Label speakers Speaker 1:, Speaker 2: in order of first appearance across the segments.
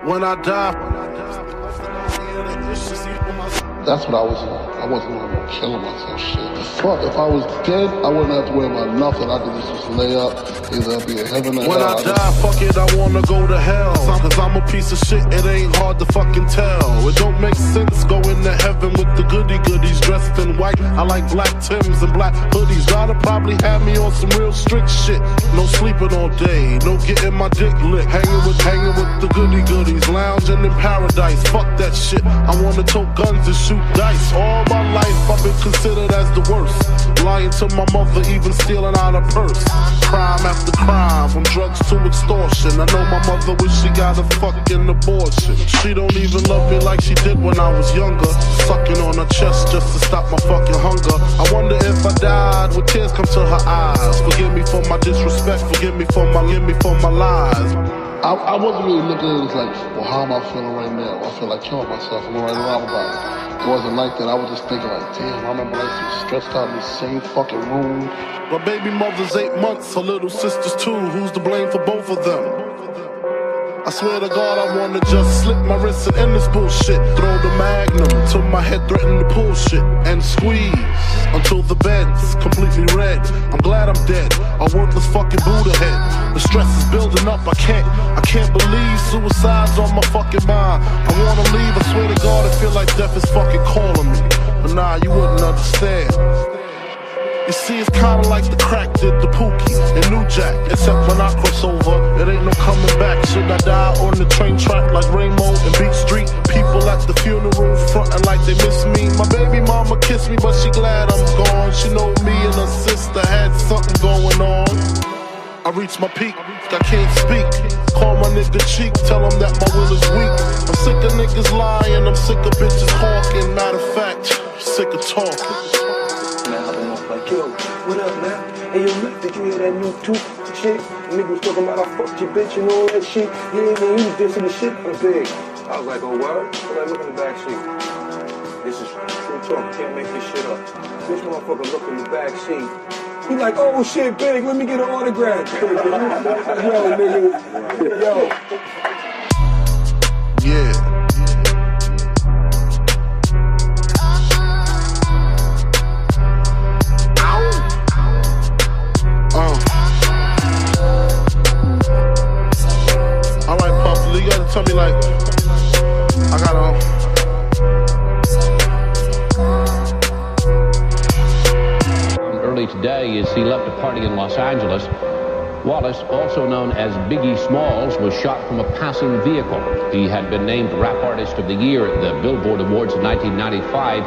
Speaker 1: When I die.
Speaker 2: That's what I was on. I wasn't on no killing myself shit. The fuck, if I was dead, I wouldn't have to worry about nothing. I could just lay up, either I'd be in heaven or hell.
Speaker 1: When I die, fuck it, I wanna go to hell. Cause I'm a piece of shit, it ain't hard to fucking tell. It don't make sense going to heaven with the goodies dressed in white. I like black Timbs and black hoodies. God'll probably have me on some real strict shit. No sleeping all day, no getting my dick licked. Hanging with the goodies, lounging in paradise. Fuck that shit, I wanna tote guns and shoot dice. All my life I've been considered as the worst. Lying to my mother, even stealing out her purse. Crime after crime, from drugs to extortion. I know my mother wish she got a fucking abortion. She don't even love me like she did when I was younger. Sucking on her chest just to stop my fucking hunger. I wonder if I died, would tears come to her eyes? Forgive me for my disrespect, forgive me for my lies.
Speaker 2: I wasn't really looking at it as like, well, how am I feeling right now? I feel like killing myself. I'm right around about it. It wasn't like that. I was just thinking like, damn, I remember I used to be stressed out in the same fucking room.
Speaker 1: My baby mother's 8 months, her little sister's 2. Who's to blame for both of them? I swear to God, I wanna just slip my wrist and end this bullshit. Throw the magnum till my head threaten to pull shit. And squeeze until the bed's completely red. I'm glad I'm dead, a worthless fucking Buddha head. The stress is building up, I can't believe suicide's on my fucking mind. I wanna leave, I swear to God, I feel like death is fucking calling me. But nah, you wouldn't understand. You see, it's kinda like the crack did the Pookie and New Jack. Except when I cross over, it ain't no coming back. Should I die on the train track like Rainbow and Beat Street? People at the funeral frontin' like they miss me. My baby mama kissed me, but she glad I'm gone. She know me and her sister had something going on. I reached my peak, I can't speak. Call my nigga cheek, tell him that my will is weak. I'm sick of niggas lying, I'm sick of bitches hawking. Matter of fact, sick of talking.
Speaker 3: Like, yo, what up, man? Hey, yo, look, did you hear that new tooth shit? Nigga was talking about I fucked your bitch and all that shit. Yeah, man, he was dissing the shit for big. I was like, oh, word? So I look in the back seat. This is true talk, can't make this shit up. This motherfucker look in the back seat. He like, oh shit, big, let me get an autograph. Yo, nigga, yo.
Speaker 1: Yeah. You gotta tell me like, I gotta.
Speaker 4: Early today, as he left a party in Los Angeles, Wallace, also known as Biggie Smalls, was shot from a passing vehicle. He had been named Rap Artist of the Year at the Billboard Awards in 1995.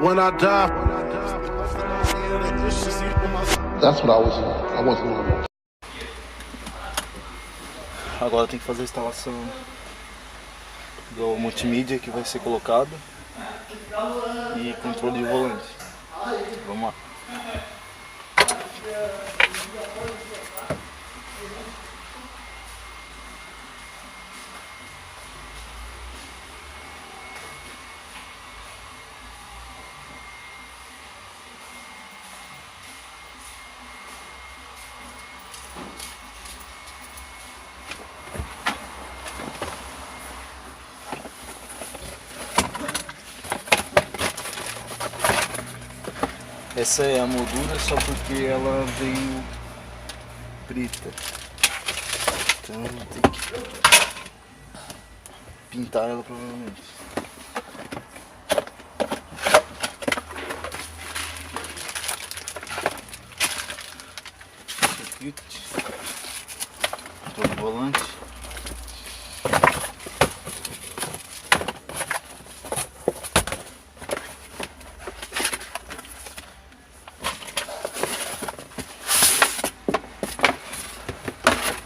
Speaker 1: When I die.
Speaker 2: That's what I was on. I wasn't on no.
Speaker 5: Agora tem que fazer a instalação do multimídia que vai ser colocado e controle de volante. Vamos lá. Essa é a moldura só porque ela veio preta, então tem que pintar ela provavelmente. Kit, controle do volante.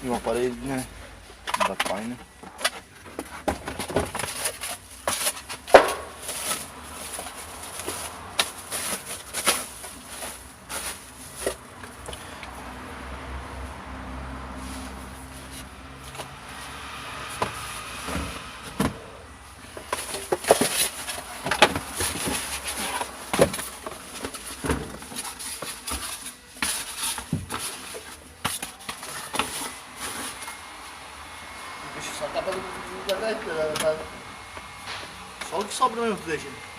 Speaker 5: E um aparelho, né? Da pai, né?
Speaker 6: Só o que sobra mesmo, deixa.